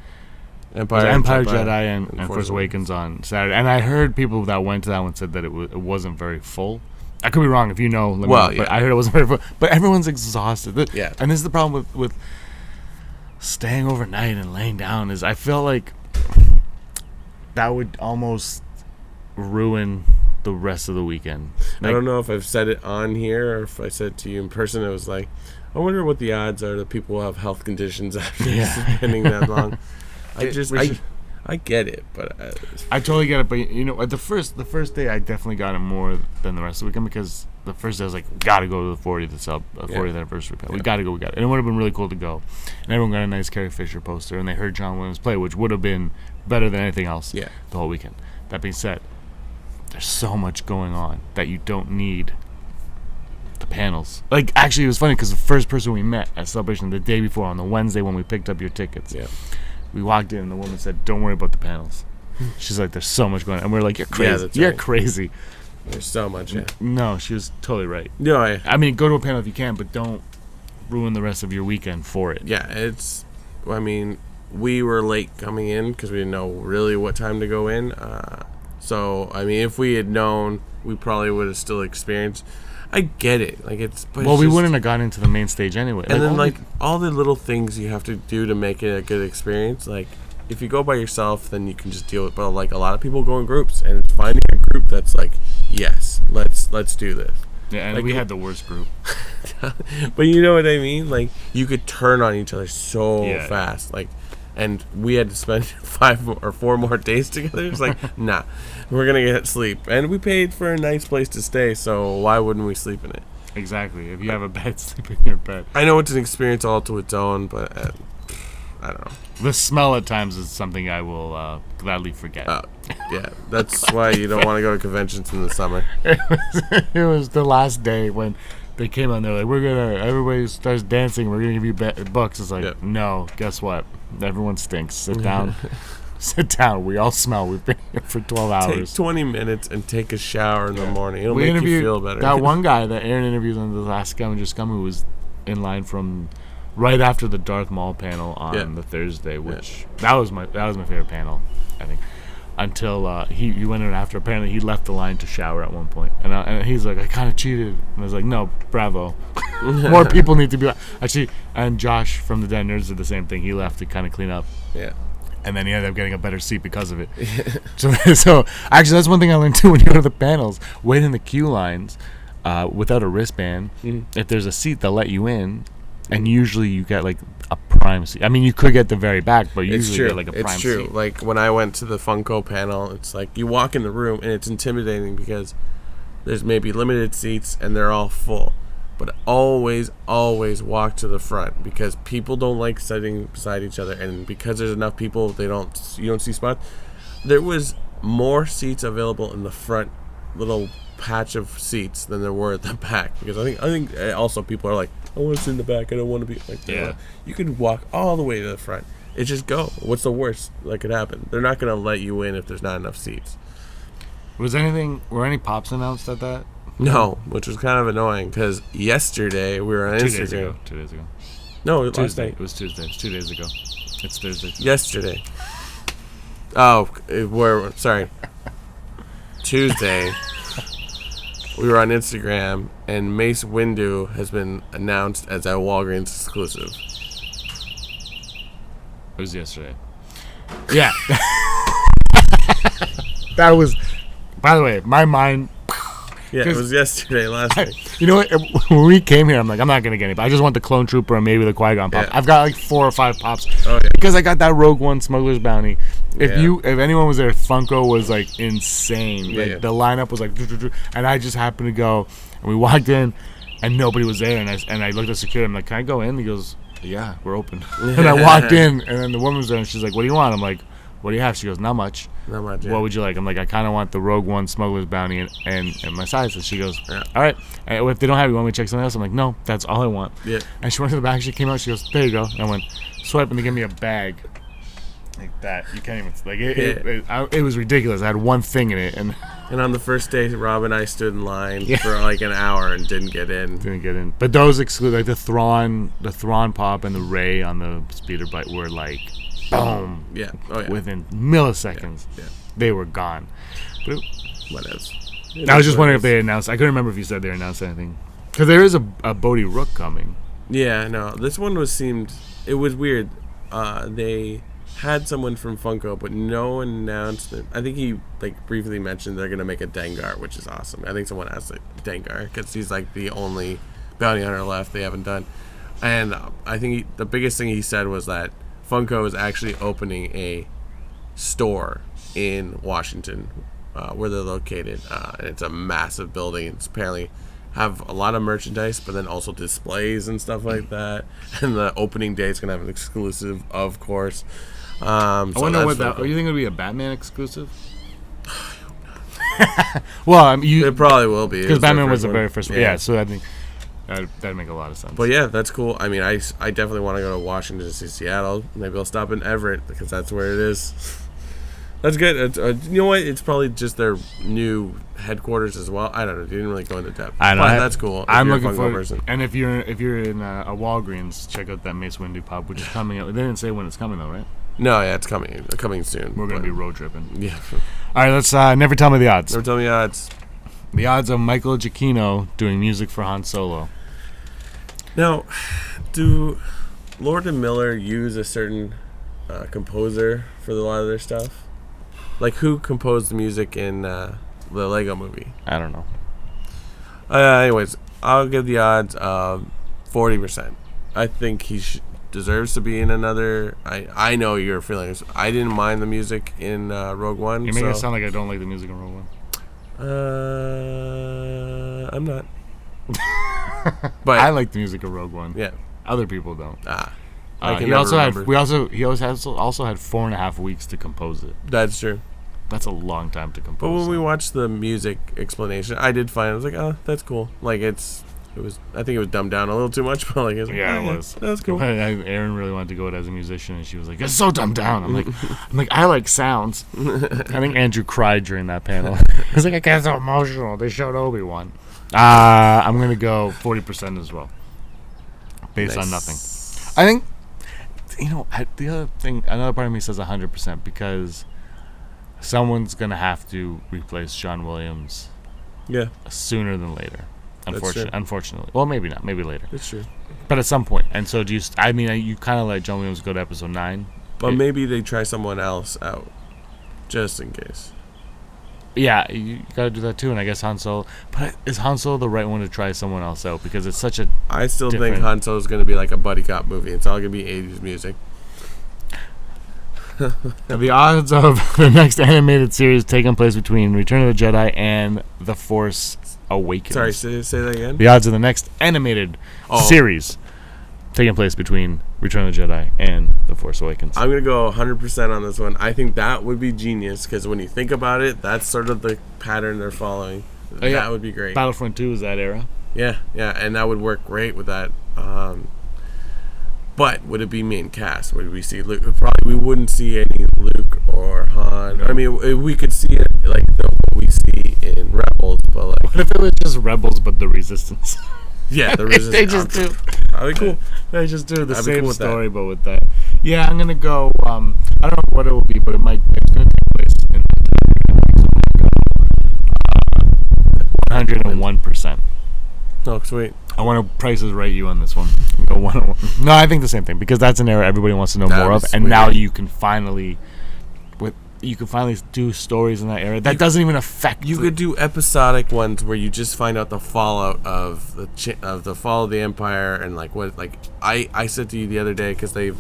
Empire Jedi and Force Awakens on Saturday. And I heard people that went to that one said that it wasn't very full. I could be wrong. If you know, let me know. But I heard it wasn't very full. But everyone's exhausted. Yeah. And this is the problem with staying overnight and laying down, is I feel like that would almost ruin the rest of the weekend. I don't know if I've said it on here or if I said it to you in person. It was like, I wonder what the odds are that people will have health conditions after spending that long. I get it, but I totally get it. But you know, the first day, I definitely got it more than the rest of the weekend, because the first day I was like, gotta go to the 40th anniversary. We gotta go. And it would have been really cool to go. And everyone got a nice Carrie Fisher poster, and they heard John Williams play, which would have been better than anything else. The whole weekend. That being said, there's so much going on that you don't need the panels. Actually, it was funny because the first person we met at Celebration the day before, on the Wednesday when we picked up your tickets. We walked in and the woman said, don't worry about the panels. She's like, there's so much going on. And we're like, you're crazy. You're crazy. There's so much, No, she was totally right. No, I mean, go to a panel if you can, but don't ruin the rest of your weekend for it. Yeah, I mean, we were late coming in because we didn't know really what time to go in. So, I mean, if we had known, we probably would have still experienced. I get it. We wouldn't have gone into the main stage anyway. And then all the little things you have to do to make it a good experience. If you go by yourself, then you can just deal with it. But a lot of people go in groups, and it's finding a group that's like, yes, let's do this. Yeah, and we had the worst group. But you know what I mean? You could turn on each other so fast. And we had to spend 5 or 4 more days together. It's like, nah, we're going to get sleep. And we paid for a nice place to stay, so why wouldn't we sleep in it? Exactly. If you have a bed, sleep in your bed. I know it's an experience all to its own, but I don't know. The smell at times is something I will gladly forget. Yeah, that's why you don't want to go to conventions in the summer. It was the last day when they came on. They're like, everybody starts dancing. We're gonna give you books. It's like, no, guess what? Everyone stinks. Sit down. Sit down. We all smell. We've been here for 12 hours. Take 20 minutes and take a shower in the morning. It'll make you feel better. That one guy that Aaron interviewed on the last Scum, who was in line from right after the Darth Maul panel on the Thursday, which that was my favorite panel, I think. Until he went in after. Apparently he left the line to shower at one point, and he's like, I kind of cheated, and I was like, no, bravo. More people need to be actually. And Josh from the Den Nerds did the same thing. He left to kind of clean up. And then he ended up getting a better seat because of it. So actually, that's one thing I learned too when you go to the panels. Wait in the queue lines. without a wristband, if there's a seat, they'll let you in, and usually you get like a prime seat. I mean, you could get the very back, but you usually get like a prime seat. It's true. Like when I went to the Funko panel, it's like you walk in the room and it's intimidating because there's maybe limited seats and they're all full. But always walk to the front because people don't like sitting beside each other, and because there's enough people, you don't see spots. There was more seats available in the front little patch of seats than there were at the back, because I think also people are like, I want to sit in the back, I don't want to be like that. Yeah. You could walk all the way to the front. It just go. What's the worst that could happen? They're not going to let you in if there's not enough seats. Were any pops announced at that? No, which was kind of annoying because yesterday we were on Instagram. 2 days ago. No, Tuesday. It was Tuesday. It's 2 days ago. It's Thursday. Yesterday. Oh, sorry. Tuesday. We were on Instagram, and Mace Windu has been announced as a Walgreens exclusive. It was yesterday. Yeah. That was, by the way, my mind. Yeah, it was yesterday, last week. You know what? When we came here, I'm like, I'm not going to get any. But I just want the Clone Trooper and maybe the Qui-Gon pop. Yeah. I've got like 4 or 5 pops. Oh, yeah. Because I got that Rogue One Smuggler's Bounty. If anyone was there, Funko was like insane. Like the lineup was like, and I just happened to go, and we walked in, and nobody was there. And I looked at security. I'm like, can I go in? He goes, yeah, we're open. And I walked in, and then the woman was there, and she's like, what do you want? I'm like, what do you have? She goes, not much. Not much. Yeah. What would you like? I'm like, I kind of want the Rogue One Smuggler's Bounty and my size. And she goes, all right. And if they don't have it, you want me to check something else? I'm like, no, that's all I want. Yeah. And she went to the back. She came out. She goes, there you go. And I went, swipe, and they gave me a bag like that. You can't even like it was ridiculous. I had one thing in it, and on the first day, Rob and I stood in line for like an hour and didn't get in. But those exclude like the Thrawn pop and the Rey on the speeder bike were like. Boom. Yeah. Oh, yeah. Within milliseconds, they were gone. But what else? I was just wondering if they announced. I couldn't remember if you said they announced anything. Because there is a Bodhi Rook coming. Yeah, no. This one it was weird. They had someone from Funko, but no announcement. I think he like briefly mentioned they're going to make a Dengar, which is awesome. I think someone asked like Dengar because he's like the only bounty hunter left they haven't done. And I think the biggest thing he said was that Funko is actually opening a store in Washington, where they're located. And it's a massive building. It's apparently have a lot of merchandise, but then also displays and stuff like that. And the opening day is going to have an exclusive, of course. I wonder what that. You think it would be a Batman exclusive? Well, it probably will be because Batman was the very first one. Yeah, so I think. That'd make a lot of sense. But yeah, that's cool. I mean, I definitely want to go to Washington to see Seattle. Maybe I'll stop in Everett because that's where it is. That's good. You know what? It's probably just their new headquarters as well. I don't know. You didn't really go into depth. I know. But that's cool. I'm looking for person. And if you're in a Walgreens, check out that Mace Windu pop, which is coming out. They didn't say when it's coming though, right? No, yeah, it's coming soon. We're gonna be road tripping. Yeah. All right, let's never tell me the odds. Never tell me the odds. The odds of Michael Giacchino doing music for Han Solo. Now, do Lord and Miller use a certain composer for a lot of their stuff? Like, who composed the music in the Lego movie? I don't know. Anyways, I'll give the odds of 40%. I think he deserves to be in another. I know your feelings. I didn't mind the music in Rogue One. You make it sound like I don't like the music in Rogue One. I'm not. But I like the music of Rogue One. Yeah, other people don't. He also had 4.5 weeks to compose it. That's true. That's a long time to compose. But when we watched the music explanation, I did find I was like, oh, that's cool. Like it was. I think it was dumbed down a little too much, but like, it was. That's cool. Erin really wanted to go out as a musician, and she was like, "It's so dumbed down." I'm like, I like sounds. I think Andrew cried during that panel. He was like, I get so emotional. They showed Obi-Wan. I'm gonna go 40% as well, based on nothing. I think, the other thing. Another part of me says 100% because someone's gonna have to replace John Williams. Yeah. Sooner than later. Unfortunately. Well, maybe not. Maybe later. That's true. But at some point. And so do you... I mean, you kind of let John Williams go to episode 9. But maybe they try someone else out. Just in case. Yeah, you gotta do that too, and I guess Han Solo. But is Han Solo the right one to try someone else out? Because it's such a. I still think Han Solo is going to be like a buddy cop movie. It's all going to be 80s music. The odds of the next animated series taking place between Return of the Jedi and The Force Awakens. Sorry, say that again? The odds of the next animated series taking place between Return of the Jedi and The Force Awakens. I'm going to go 100% on this one. I think that would be genius, because when you think about it, that's sort of the pattern they're following. That would be great. Battlefront 2 is that era. Yeah, and that would work great with that. But would it be main cast? Would we see Luke? Probably we wouldn't see any Luke or Han. I mean, we could see it like what we see in Rebels, but like, what if it was just Rebels but the Resistance? Yeah, the Resistance. They just do. That'd be cool. They just do the That'd same cool story, but with that. Yeah, I'm gonna go. I don't know what it will be, but it's gonna take place in 101%. Oh, sweet. I want to Price is Right you on this one. Go 101. No, I think the same thing, because that's an era everybody wants to know more of, and now you can finally do stories in that era that doesn't even affect. You could do episodic ones where you just find out the fallout of the fall of the Empire, and like what, like I said to you the other day, because they've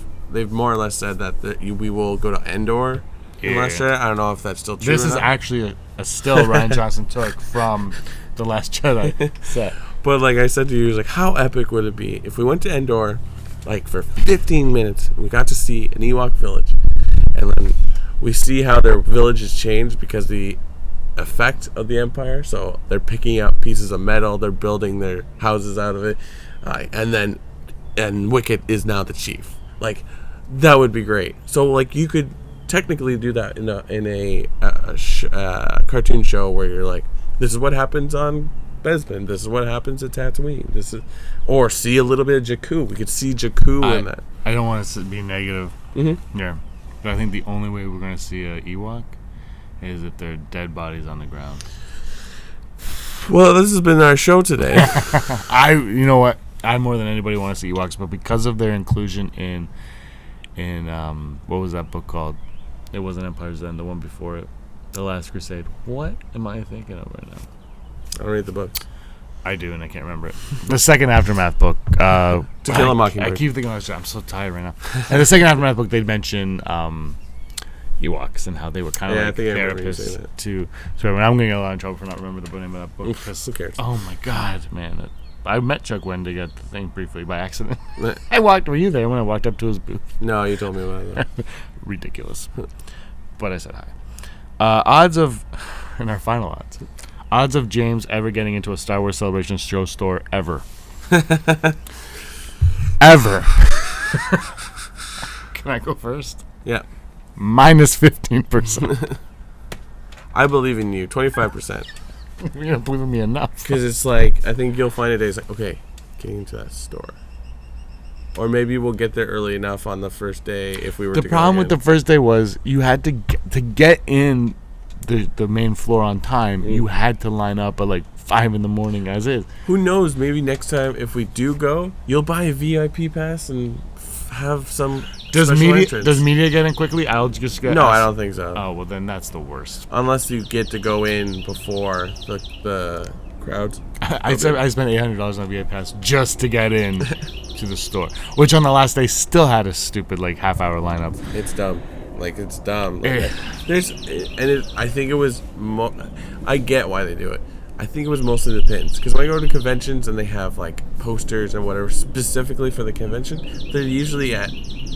more or less said that we will go to Endor. In Last Jedi. I don't know if that's still true. This is actually a still Ryan Johnson took from The Last Jedi set. But like I said to you, it was like, how epic would it be if we went to Endor, like for 15 minutes, and we got to see an Ewok village, and then we see how their village has changed because the effect of the Empire. So they're picking up pieces of metal, they're building their houses out of it, and Wicket is now the chief. Like, that would be great. So like you could technically do that in a cartoon show where you're like, this is what happens on Bespin, this is what happens at Tatooine, or see a little bit of Jakku. We could see Jakku in that. I don't want to be negative. Mm-hmm. Yeah, but I think the only way we're going to see a Ewok is if they're dead bodies on the ground. Well, this has been our show today. You know what? I more than anybody want to see Ewoks, but because of their inclusion in what was that book called? It wasn't Empire's End, the one before it, The Last Crusade. What am I thinking of right now? I don't read the books. I do, and I can't remember it. The second Aftermath book. To Kill a Mockingbird. I keep thinking about it. I'm so tired right now. And the second Aftermath book, they'd mention Ewoks and how they were kind of like therapists to. So I'm going to get a lot of trouble for not remembering the name of that book. Who cares? Oh my God, man! I met Chuck Wendig at the thing briefly by accident. Were you there when I walked up to his booth? No, you told me about that. Ridiculous. But I said hi. Odds of, and our final odds of James ever getting into a Star Wars Celebration show store ever. Ever. Can I go first? Yeah. Minus 15%. I believe in you. 25%. You're not believing me enough. Because it's like, I think you'll find a day, it's like, okay, getting into that store. Or maybe we'll get there early enough on the first day if we were to go. The problem with the first day was you had to get in the main floor on time. You had to line up at like 5 a.m. as is. Who knows? Maybe next time if we do go, you'll buy a VIP pass and have some. Does media get in quickly? I'll just get. No, I don't think so. Oh well, then that's the worst. Unless you get to go in before the crowds. I spent $800 on a VIP pass just to get in to the store, which on the last day still had a stupid like half-hour lineup. It's dumb. Like, it's dumb. Like, I think it was. I get why they do it. I think it was mostly the pins, because when I go to conventions and they have like posters and whatever specifically for the convention, they're usually at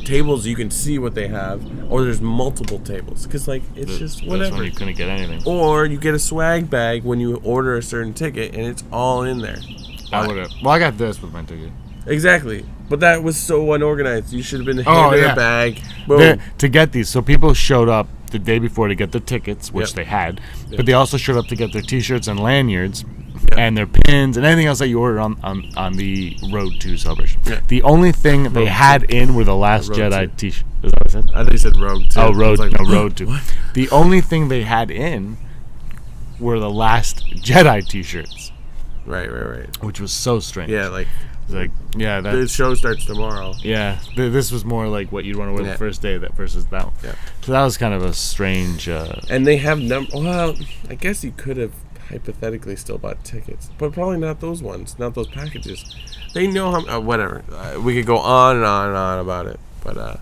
tables you can see what they have, or there's multiple tables, because like it's just whatever. That's when you couldn't get anything. Or you get a swag bag when you order a certain ticket and it's all in there. I got this with my ticket. Exactly. But that was so unorganized. You should have been handed a bag. To get these, so people showed up the day before to get their tickets, which they had, but they also showed up to get their T-shirts and lanyards and their pins and anything else that you ordered on the Road to Celebration. Yeah. The only thing they had in were the Last Jedi T-shirts. Is that what I said? I thought you said Road to. Oh, Road to. What? The only thing they had in were the Last Jedi T-shirts. Right. Which was so strange. Yeah, like It's like, yeah, that the show starts tomorrow. Yeah, this was more like what you'd want to wear the first day that versus that one. Yeah. So that was kind of a strange. And they have well, I guess you could have hypothetically still bought tickets, but probably not those ones, not those packages. They know how. Whatever. We could go on and on and on about it, but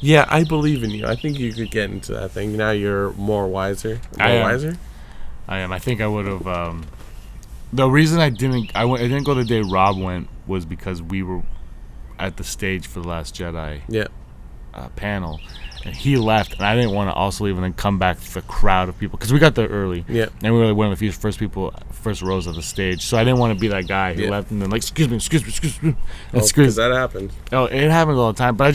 yeah, I believe in you. I think you could get into that thing. Now you're more wiser. Wiser. I am. I think I would have. The reason I didn't go the day Rob went was because we were at the stage for the Last Jedi panel, and he left, and I didn't want to also leave and then come back to the crowd of people because we got there early. Yeah, and we were like one of the first rows of the stage, so I didn't want to be that guy who left and then like excuse me. Because that happened. Oh, it happens all the time, but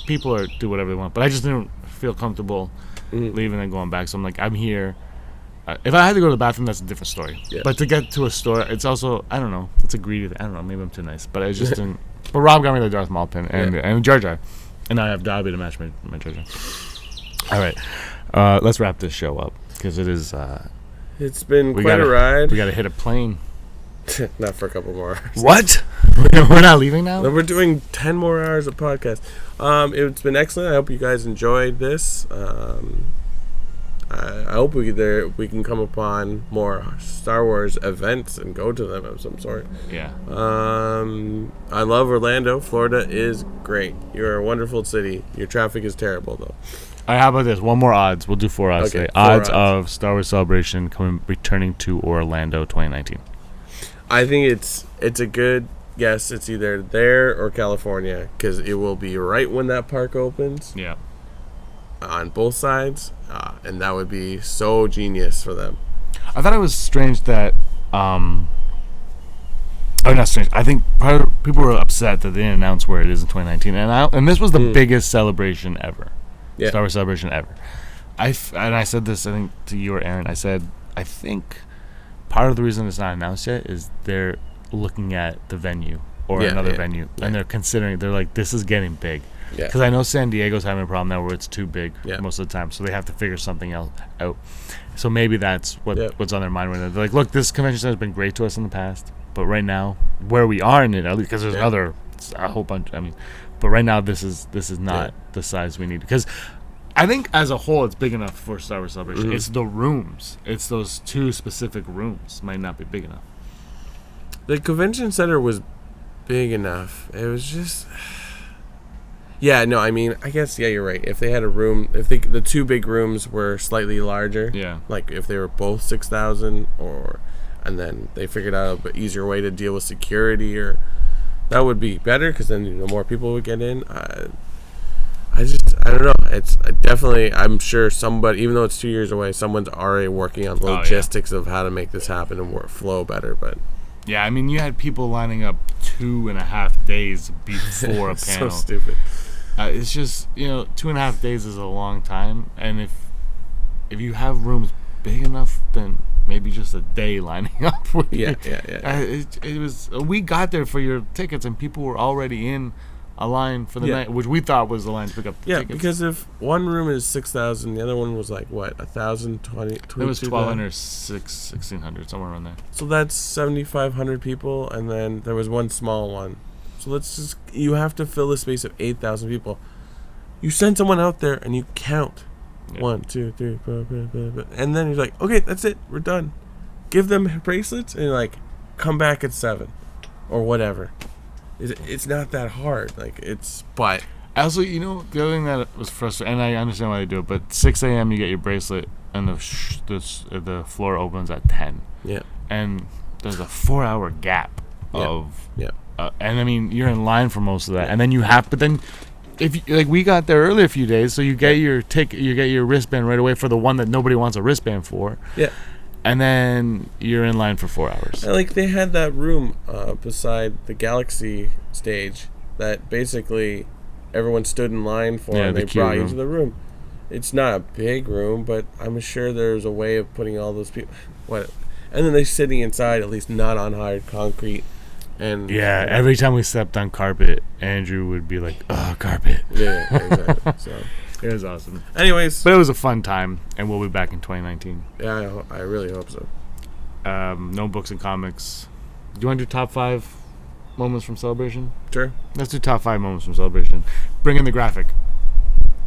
people do whatever they want, but I just didn't feel comfortable leaving and going back. So I'm like, I'm here. If I had to go to the bathroom, that's a different story. Yeah. But to get to a store, it's also, I don't know, it's a greedy thing. I don't know, maybe I'm too nice. But I just didn't. But Rob got me the Darth Maul pin and Jar Jar. And now I have Dobby to match my Jar Jar. All right. Let's wrap this show up because it is. It's been quite a ride. We got to hit a plane. Not for a couple more hours. What? We're not leaving now? No, we're doing 10 more hours of podcast. It's been excellent. I hope you guys enjoyed this. I hope we can come upon more Star Wars events and go to them of some sort. Yeah. I love Orlando. Florida is great. You're a wonderful city. Your traffic is terrible, though. All right, how about this? One more odds. We'll do 4 odds today. Odds of Star Wars Celebration returning to Orlando 2019. I think it's a good guess. It's either there or California because it will be right when that park opens. Yeah. On both sides, and that would be so genius for them. I thought it was strange that, not strange. I think people were upset that they didn't announce where it is in 2019, and this was the biggest celebration ever, Star Wars celebration ever. I said this, I think, to you or Aaron. I said I think part of the reason it's not announced yet is they're looking at the venue or another venue, and they're considering. They're like, this is getting big. Because I know San Diego's having a problem now where it's too big most of the time, so they have to figure something else out. So maybe that's what's on their mind right now. They're like, look, this convention center has been great to us in the past, but right now, where we are in it, at least, because there's a whole bunch. I mean, but right now, this is not the size we need. Because I think as a whole, it's big enough for Star Wars Celebration. Mm-hmm. It's the rooms. It's those 2 specific rooms might not be big enough. The convention center was big enough. It was just. Yeah, no, I mean, I guess, you're right. If they had a room, if the 2 big rooms were slightly larger, like if they were both 6,000, and then they figured out an easier way to deal with security, or that would be better because then more people would get in. I don't know. It's definitely, I'm sure somebody, even though it's 2 years away, someone's already working on the logistics of how to make this happen and flow better, but. Yeah, I mean, you had people lining up 2.5 days before a panel. So stupid. It's just, 2.5 days is a long time, and if you have rooms big enough, then maybe just a day lining up. It was. We got there for your tickets, and people were already in a line for the night, which we thought was the line to pick up the tickets. Yeah, because if one room is 6,000, the other one was like, what, 1,000, 20? It was 1,200, 1,600, somewhere around there. So that's 7,500 people, and then there was one small one. So you have to fill a space of 8,000 people. You send someone out there and you count. 1, 2, 3, 4, 5, and then you're like, okay, that's it, we're done. Give them bracelets and you're like, come back at 7 or whatever. It's not that hard. But also, the other thing that was frustrating, and I understand why they do it, but 6 a.m. you get your bracelet and the floor opens at 10. Yeah. And there's a 4-hour gap of. Yeah. And I mean, you're in line for most of that, and then but then, if we got there early a few days, so you get your you get your wristband right away for the one that nobody wants a wristband for. Yeah. And then you're in line for 4 hours. And they had that room beside the Galaxy stage that basically everyone stood in line for, and they brought you to the room. It's not a big room, but I'm sure there's a way of putting all those people. And then they're sitting inside, at least not on hard concrete. And every time we stepped on carpet, Andrew would be like, "Oh, carpet." Yeah, exactly. So it was awesome. Anyways, but it was a fun time, and we'll be back in 2019. Yeah, I really hope so. No books and comics. Do you want to do top 5 moments from Celebration? Sure. Let's do top 5 moments from Celebration. Bring in the graphic.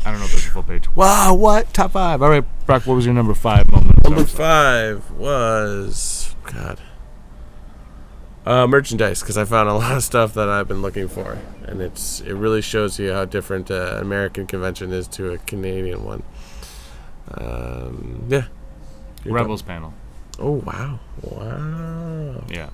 I don't know if there's a full page. Wow, what? Top 5. All right, Brock, what was your number 5 moment? Number 5 was... God. Merchandise, because I found a lot of stuff that I've been looking for. And it really shows you how different an American convention is to a Canadian one. Yeah. Rebels panel. Oh, wow. Wow. Yeah.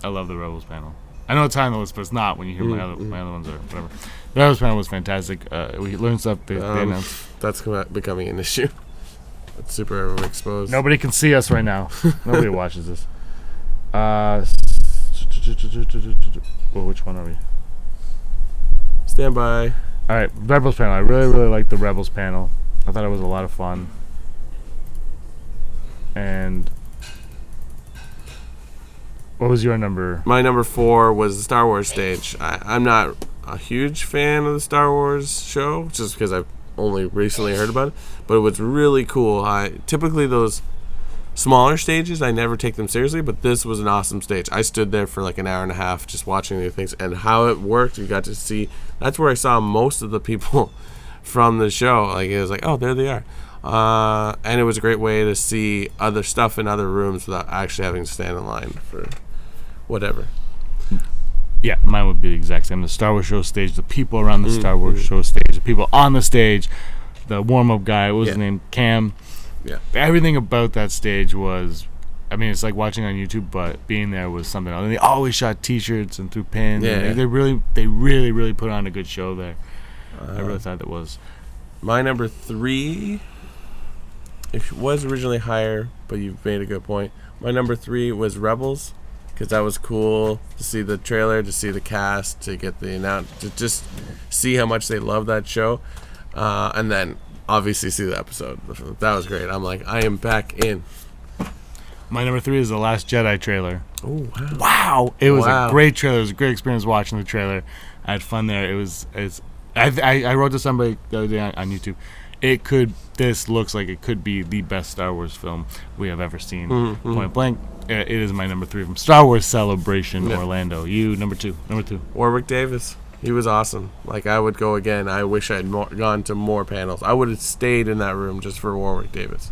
I love the Rebels panel. I know it's high on the list, but it's not when you hear my other ones or whatever. The Rebels panel was fantastic. We learned stuff. They announced. That's becoming an issue. It's super exposed. Nobody can see us right now. Nobody watches this. Well, which one are we? Stand by. All right, Rebels panel. I really, really liked the Rebels panel. I thought it was a lot of fun. And what was your number? My number 4 was the Star Wars stage. I'm not a huge fan of the Star Wars show, just because I've only recently heard about it. But it was really cool. Typically those smaller stages, I never take them seriously, but this was an awesome stage. I stood there for like an hour and a half just watching the things, and how it worked. You got to see. That's where I saw most of the people from the show. Like, it was like, oh, there they are. And it was a great way to see other stuff in other rooms without actually having to stand in line for whatever. Yeah, mine would be the exact same. The Star Wars show stage, the people around the Star Wars show stage, the people on the stage, the warm-up guy, what was his name? Cam. Yeah. Everything about that stage was, I mean, it's like watching on YouTube, but being there was something else. And they always shot T-shirts and threw pins. Yeah. They really put on a good show there. I really thought it was. My number 3, it was originally higher, but you've made a good point. My number 3 was Rebels, because that was cool to see the trailer, to see the cast, to get the to just see how much they love that show, and then obviously see the episode. That was great. I'm like, I am back in. My number 3 is the Last Jedi trailer. Oh, wow. Wow. It was a great trailer. It was a great experience watching the trailer. I had fun there. I wrote to somebody the other day on YouTube. This looks like it could be the best Star Wars film we have ever seen. Point blank. It is my number 3 from Star Wars Celebration Orlando. You, number 2. Warwick Davis. He was awesome. Like, I would go again. I wish I'd gone to more panels. I would have stayed in that room just for Warwick Davis.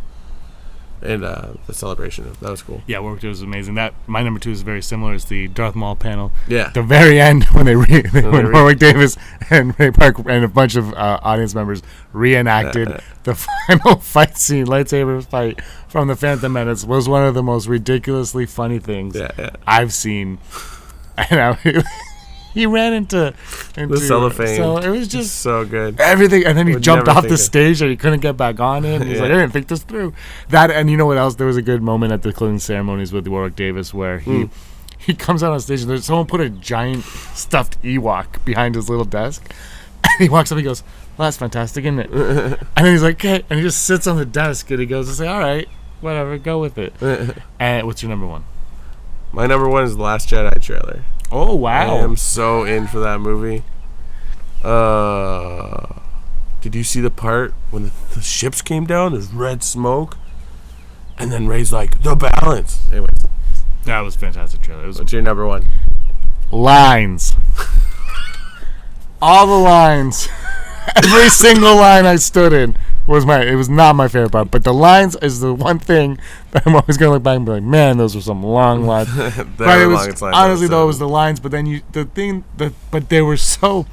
And the celebration. That was cool. Yeah, Warwick Davis was amazing. My number 2 is very similar. It's the Darth Maul panel. Yeah. The very end when when Warwick Davis and Ray Park and a bunch of audience members reenacted the final fight scene, lightsaber fight from the Phantom Menace, was one of the most ridiculously funny things I've seen. And he ran into the cellophane. So it was just so good. Everything, and then he jumped off the stage and he couldn't get back on it. And he's like, I didn't think this through. That, and you know what else? There was a good moment at the closing ceremonies with Warwick Davis where he comes out on stage and someone put a giant stuffed Ewok behind his little desk. And he walks up and he goes, well, that's fantastic, isn't it? And then he's like, okay. And he just sits on the desk and he goes, I say, all right, whatever, go with it. And what's your number 1? My number 1 is The Last Jedi trailer. Oh, wow. I am so in for that movie. Did you see the part when the ships came down? There's red smoke. And then Rey's like, the balance. Anyways. That was a fantastic trailer. What's your number 1? Lines. All the lines. Every single line I stood in it was not my favorite part, but the lines is the one thing that I'm always gonna look back and be like, man, those were some long lines. But it was honestly though, it was the lines, but then but they were so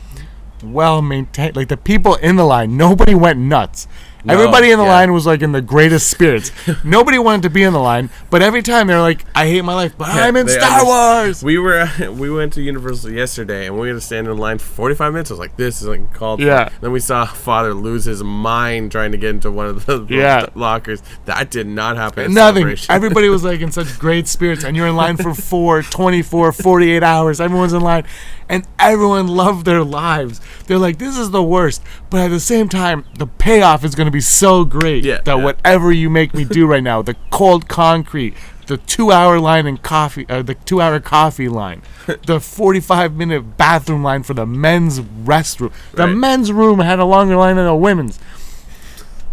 well maintained. Like the people in the line, nobody went nuts. Everybody in the line was like in the greatest spirits. Nobody wanted to be in the line, but every time they're like, I hate my life, but I'm in Star Wars. We went to Universal yesterday and we had to stand in line for 45 minutes. I was like, this is like called. Yeah. Then we saw Father lose his mind trying to get into one of the lockers. That did not happen. Nothing. Everybody was like in such great spirits, and you're in line for 24, 48 hours. Everyone's in line, and everyone loved their lives. They're like, this is the worst, but at the same time, the payoff is going to be so great whatever you make me do right now, the cold concrete, the 2-hour line in coffee, the 2-hour coffee line, the 45-minute bathroom line for the men's restroom. The men's room had a longer line than the women's.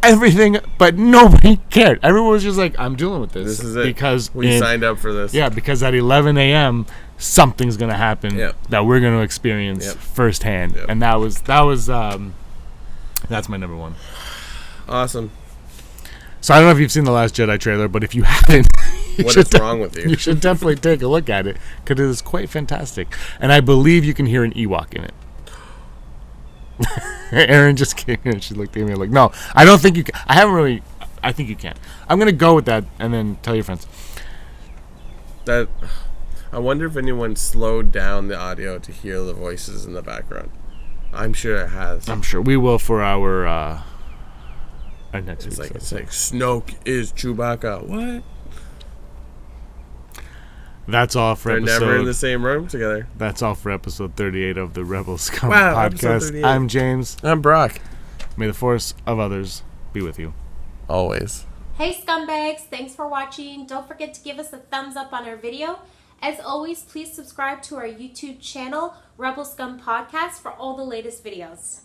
Everything, but nobody cared. Everyone was just like, I'm dealing with this. This is it. Because we signed up for this. Yeah, because at 11 a.m., something's gonna happen that we're gonna experience firsthand, and that's my number one. Awesome. So I don't know if you've seen the Last Jedi trailer, but if you haven't, what is wrong with you? You should definitely take a look at it because it is quite fantastic, and I believe you can hear an Ewok in it. Erin just came in and she looked at me like, no, I don't think you can. I think you can. I'm gonna go with that and then tell your friends. That I wonder if anyone slowed down the audio to hear the voices in the background. I'm sure it has. I'm sure we will for our next week. It's like Snoke is Chewbacca. What? That's all for episode. They're never in the same room together. That's all for episode 38 of the Rebel Scum podcast. I'm James. I'm Brock. May the force of others be with you. Always. Hey scumbags, thanks for watching. Don't forget to give us a thumbs up on our video. As always, please subscribe to our YouTube channel, Rebel Scum Podcast, for all the latest videos.